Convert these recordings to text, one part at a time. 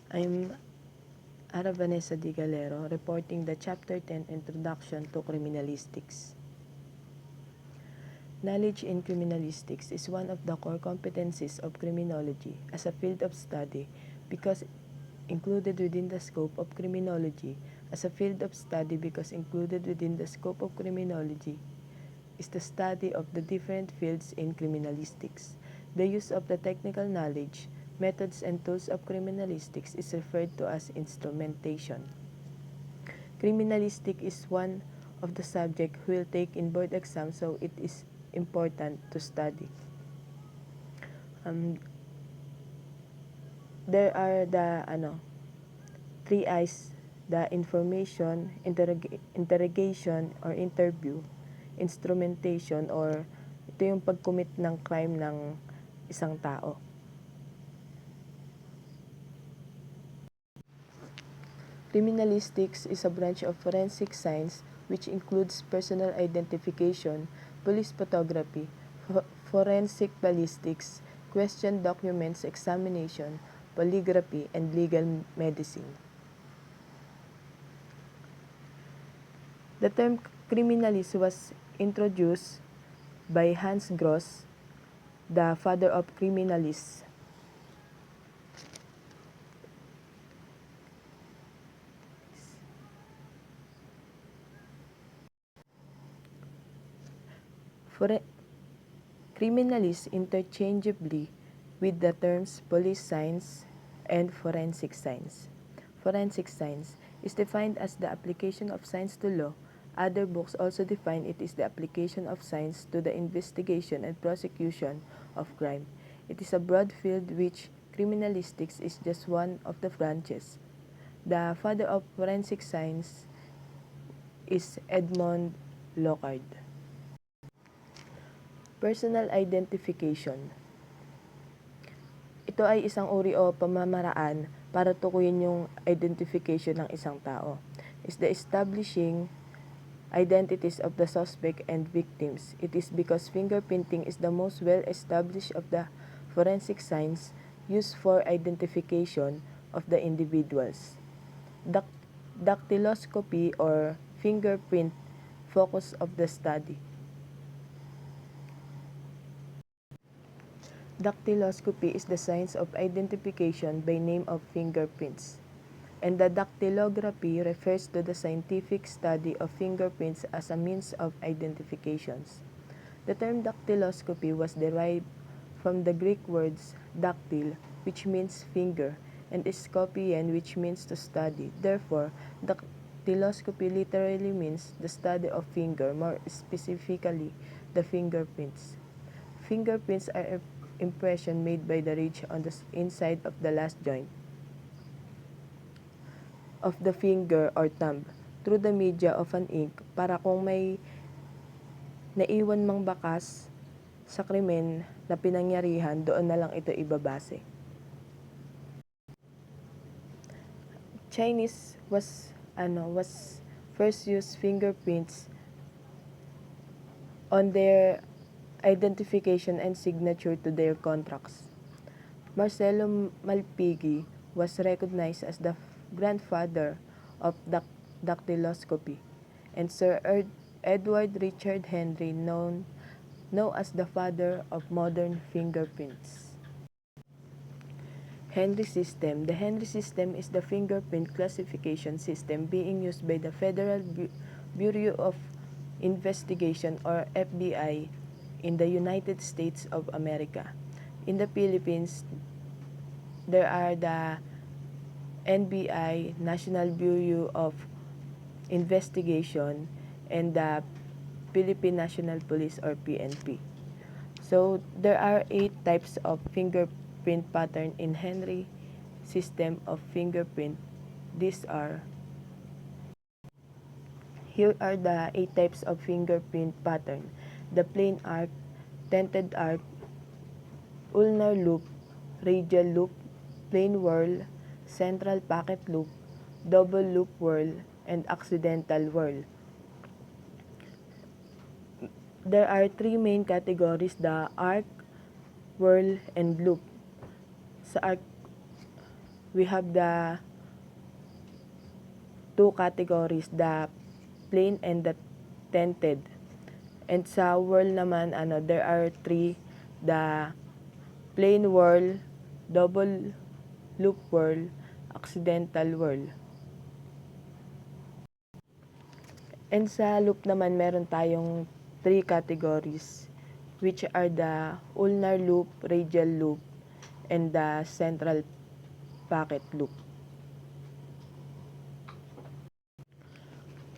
I'm Ara Vanessa Di Galero, reporting the Chapter 10 Introduction to Criminalistics. Knowledge in criminalistics is one of the core competencies of criminology as a field of study because included within the scope of criminology as a field of study because included within the scope of criminology is the study of the different fields in criminalistics. The use of the technical knowledge, methods, and tools of criminalistics is referred to as instrumentation. Criminalistic is one of the subject who will take in board exam, so it is important to study. There are the three I's, the information, interrogation or interview, instrumentation or ito yung pag-commit ng crime ng isang tao. Criminalistics is a branch of forensic science which includes personal identification, police photography, forensic ballistics, question documents examination, polygraphy, and legal medicine. The term criminalist was introduced by Hans Gross, the father of criminalists. Criminalists interchangeably with the terms police science and forensic science. Forensic science is defined as the application of science to law. Other books also define it as the application of science to the investigation and prosecution of crime. It is a broad field which criminalistics is just one of the branches. The father of forensic science is Edmond Locard. Personal identification. Ito ay isang uri o pamamaraan para tukuyin yung identification ng isang tao. Is the establishing identities of the suspect and victims. It is because fingerprinting is the most well-established of the forensic science used for identification of the individuals. Dactyloscopy or fingerprint focus of the study. Dactyloscopy is the science of identification by name of fingerprints, and the dactylography refers to the scientific study of fingerprints as a means of identifications. The term dactyloscopy was derived from the Greek words dactyl, which means finger, and scopien, which means to study. Therefore, dactyloscopy literally means the study of finger, more specifically, the fingerprints. Fingerprints are impression made by the ridge on the inside of the last joint of the finger or thumb through the media of an ink para kung may naiwan mang bakas sa krimen na pinangyarihan, doon na lang ito ibabase. Chinese was first used fingerprints on their identification and signature to their contracts. Marcelo Malpighi was recognized as the grandfather of dactyloscopy, and Sir Edward Richard Henry known as the father of modern fingerprints. Henry System. The Henry System is the fingerprint classification system being used by the Federal Bureau of Investigation or FBI in the United States of America. In the Philippines, there are the NBI, National Bureau of Investigation, and the Philippine National Police or PNP. So, there are 8 types of fingerprint pattern in Henry system of fingerprint. Here are the 8 types of fingerprint pattern. The plain arc, tented arc, ulnar loop, radial loop, plain whorl, central pocket loop, double loop whorl, and accidental whorl. There are 3 main categories, the arc, whorl, and loop. Sa arc, we have the two categories, the plain and the tinted. And sa whorl naman, there are three, the plain whorl, double loop whorl, accidental whorl. And sa loop naman, meron tayong three categories, which are the ulnar loop, radial loop, and the central pocket loop.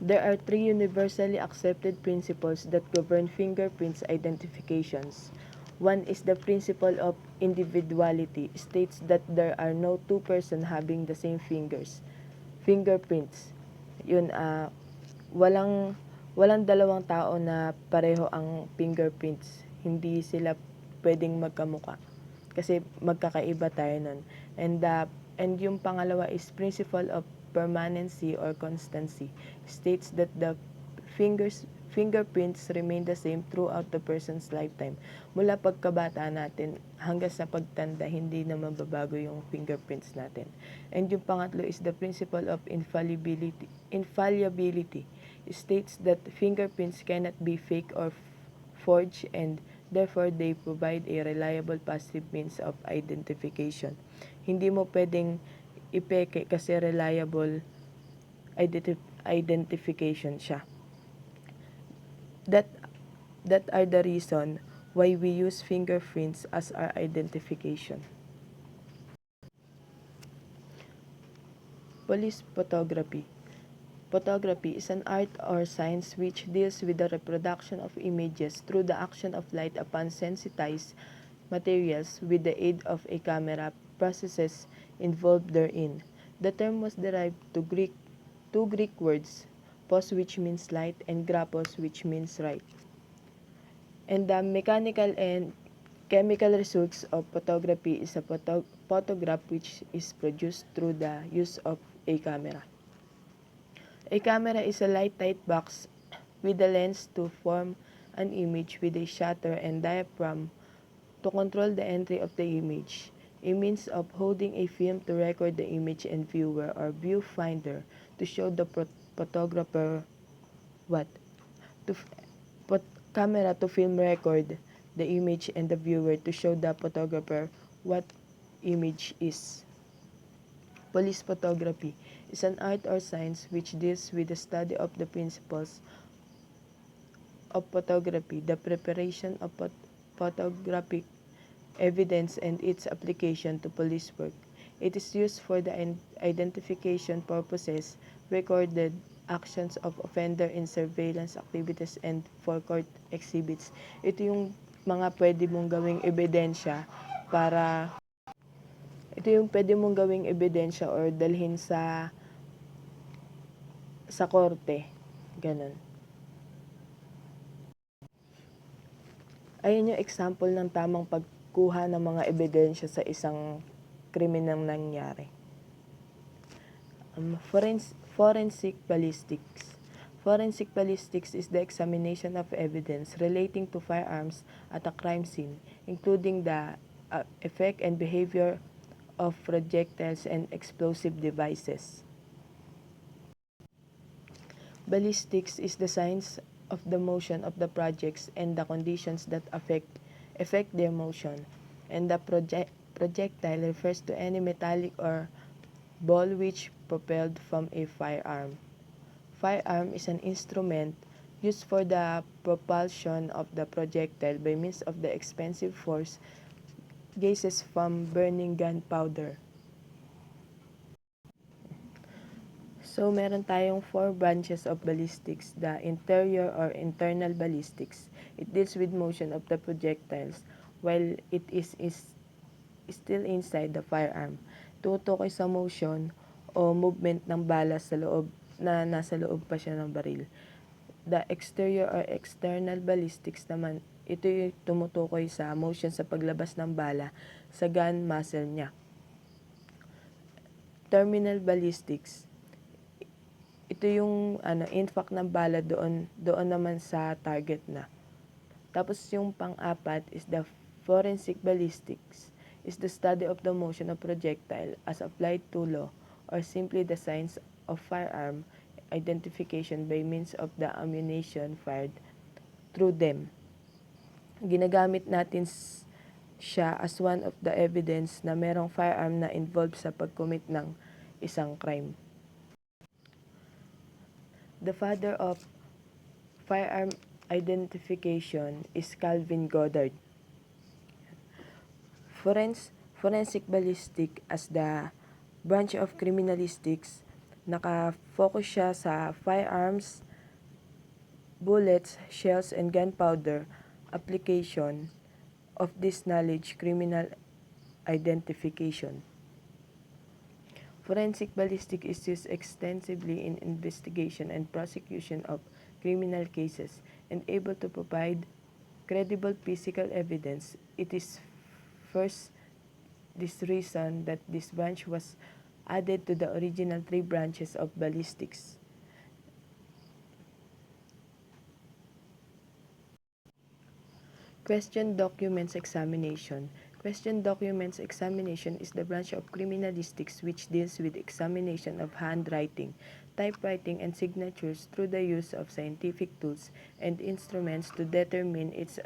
There are three universally accepted principles that govern fingerprints identifications. One is the principle of individuality, states that there are no two persons having the same fingerprints. Yun, walang dalawang tao na pareho ang fingerprints. Hindi sila pwedeng magkamukha kasi magkakaiba tayo nun. And yung pangalawa is principle of permanency or constancy, states that the fingerprints remain the same throughout the person's lifetime. Mula pagkabata natin hanggang sa pagtanda, hindi na mababago yung fingerprints natin. And yung pangatlo is the principle of infallibility. Infallibility states that fingerprints cannot be fake or forged, and therefore they provide a reliable positive means of identification. Hindi mo pwedeng ipeke kasi reliable identification siya. That are the reason why we use fingerprints as our identification. Police photography. Photography is an art or science which deals with the reproduction of images through the action of light upon sensitized materials with the aid of a camera processes involved therein. The term was derived to two Greek words, phos which means light and graphos which means right. And the mechanical and chemical results of photography is a photograph which is produced through the use of a camera. A camera is a light-tight box with a lens to form an image with a shutter and diaphragm to control the entry of the image. A means of holding a film to record the image and viewer or viewfinder to show the photographer what? Camera to film record the image and the viewer to show the photographer what image is. Police photography is an art or science which deals with the study of the principles of photography, the preparation of photographic evidence and its application to police work. It is used for the identification purposes, recorded actions of offender in surveillance activities and for court exhibits. Ito yung mga pwede mong gawing ebidensya para or dalhin sa korte. Ganun. Ayun yung example ng tamang pagkuha ng mga ebidensya sa isang kriminang nangyari. Forensic ballistics. Forensic ballistics is the examination of evidence relating to firearms at a crime scene, including the effect and behavior of projectiles and explosive devices. Ballistics is the science of the motion of the projects and the conditions that affect their motion. And the projectile refers to any metallic or ball which propelled from a firearm. Firearm is an instrument used for the propulsion of the projectile by means of the expensive force gases from burning gunpowder. So, meron tayong 4 branches of ballistics. The interior or internal ballistics. It deals with motion of the projectiles while it is still inside the firearm. Tutukoy sa motion o movement ng bala sa loob na nasa loob pa siya ng baril. The exterior or external ballistics naman, ito yung tumutukoy sa motion sa paglabas ng bala sa gun muzzle niya. Terminal ballistics. Ito yung impact ng bala doon naman sa target na. Tapos yung pang-apat is the forensic ballistics. is the study of the motion of projectile as applied to law or simply the science of firearm identification by means of the ammunition fired through them. Ginagamit natin siya as one of the evidence na merong firearm na involved sa pag-commit ng isang crime. The father of firearm identification is Calvin Goddard. Forensic ballistic as the branch of criminalistics, nakafocus siya sa firearms, bullets, shells, and gunpowder application of this knowledge criminal identification. Forensic ballistic is used extensively in investigation and prosecution of criminal cases and able to provide credible physical evidence. It is first this reason that this branch was added to the original 3 branches of ballistics. Question documents examination. Question documents examination is the branch of criminalistics which deals with examination of handwriting, typewriting, and signatures through the use of scientific tools and instruments to determine its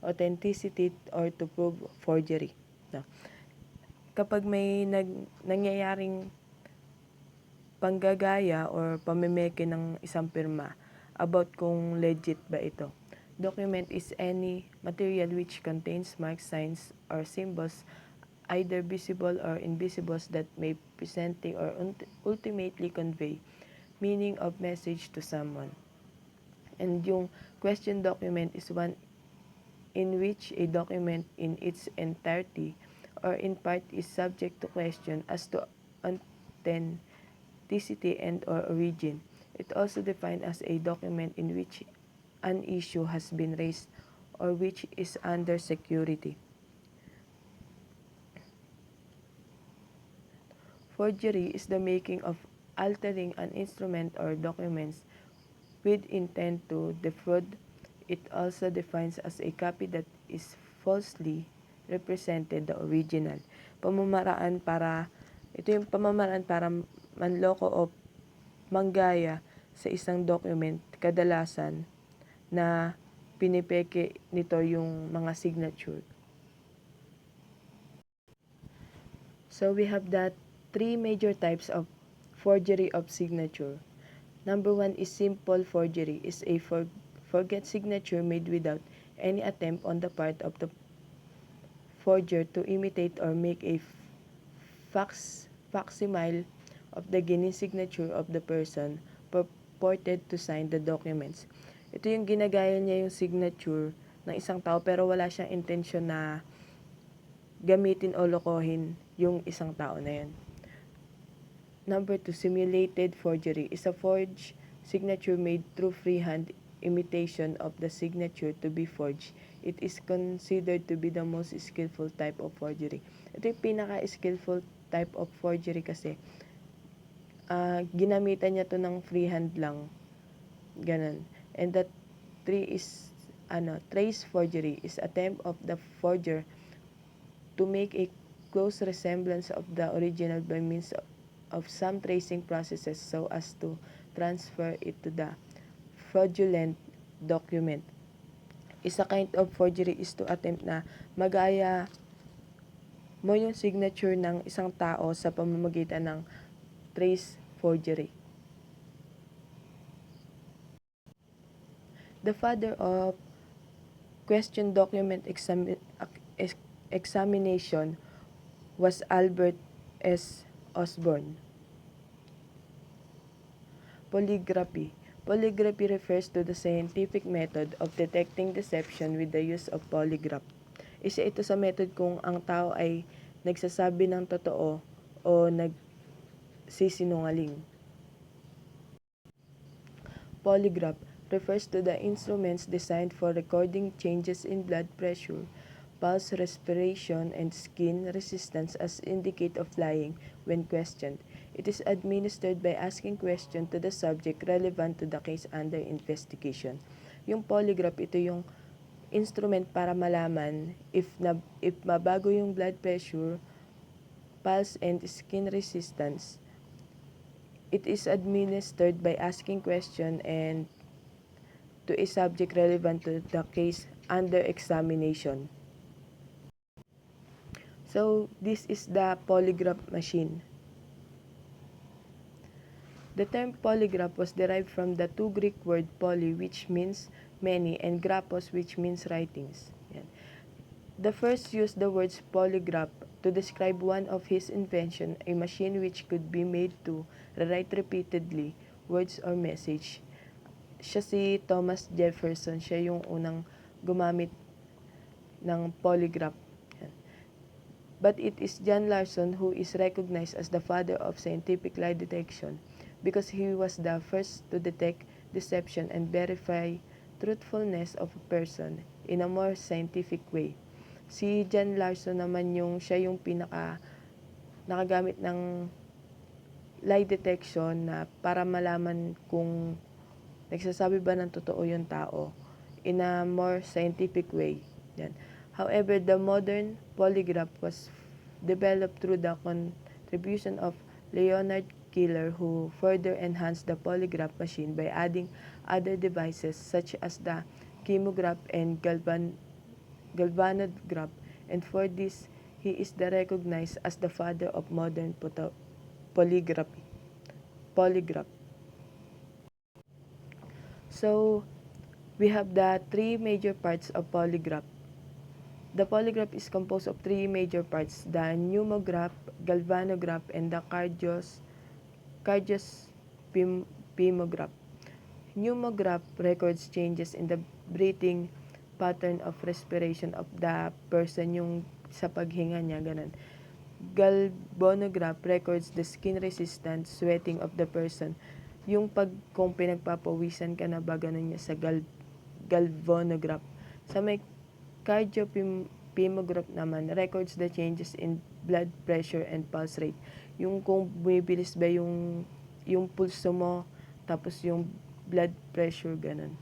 authenticity or to prove forgery. Kapag may nangyayaring panggagaya or pamemeke ng isang pirma about kung legit ba ito. Document is any material which contains marks, signs, or symbols, either visible or invisible, that may present or ultimately convey meaning of message to someone. And yung question document is one in which a document in its entirety or in part is subject to question as to authenticity and or origin. It also defined as a document in which an issue has been raised or which is under security. Forgery is the making of altering an instrument or documents with intent to defraud. It also defines as a copy that is falsely represented the original. Ito yung pamamaraan para manloko o manggaya sa isang document, kadalasan na pinipeke nito yung mga signature. So we have that 3 major types of forgery of signature. Number 1 is simple forgery, is a forget signature made without any attempt on the part of the forger to imitate or make a facsimile of the genuine signature of the person purported to sign the documents. Ito yung ginagaya niya yung signature ng isang tao pero wala siyang intensyon na gamitin o lokohin yung isang tao na yan. Number 2, simulated forgery is a forged signature made through freehand imitation of the signature to be forged. It is considered to be the most skillful type of forgery. Ito yung pinaka-skillful type of forgery kasi ginamitan niya to ng freehand lang. Ganun. And that 3 is trace forgery is attempt of the forger to make a close resemblance of the original by means of some tracing processes so as to transfer it to the fraudulent document. Isa kind of forgery is to attempt na magaya mo yung signature ng isang tao sa pamamagitan ng trace forgery. The father of question document examination was Albert S. Osborne. Polygraphy. Polygraphy refers to the scientific method of detecting deception with the use of polygraph. Isa ito sa method kung ang tao ay nagsasabi ng totoo o nagsisinungaling. Polygraph refers to the instruments designed for recording changes in blood pressure, pulse, respiration, and skin resistance as indicate of lying when questioned. It is administered by asking questions to the subject relevant to the case under investigation. Yung polygraph, ito yung instrument para malaman if mabago yung blood pressure, pulse, and skin resistance. It is administered by asking question and to a subject relevant to the case under examination. So, this is the polygraph machine. The term polygraph was derived from the two Greek word poly, which means many, and graphos, which means writings. Yan. The first used the words polygraph to describe one of his invention, a machine which could be made to rewrite repeatedly words or message. Siya si Thomas Jefferson, siya yung unang gumamit ng polygraph. Yan. But it is John Larson who is recognized as the father of scientific lie detection because he was the first to detect deception and verify truthfulness of a person in a more scientific way. Si John Larson naman siya yung nakagamit ng lie detection na para malaman kung nagsasabi ba ng totoo yung tao in a more scientific way. Yan. However, the modern polygraph was developed through the contribution of Leonard Keeler, who further enhanced the polygraph machine by adding other devices such as the chemograph and galvanograph, and for this, he is recognized as the father of modern polygraph. So, we have the three major parts of polygraph. The polygraph is composed of three major parts: the pneumograph, galvanograph, and the cardiopneumograph. Pneumograph records changes in the breathing pattern of respiration of the person, yung sa paghinga niya, ganun. Galvanograph records the skin resistance, sweating of the person. Yung kung pinagpapawisan ka na ba, ganun niya sa galvanograph. Sa may cardiopneumograph naman, records the changes in blood pressure and pulse rate. Yung kung bumibilis ba yung pulso mo, tapos yung blood pressure, ganun.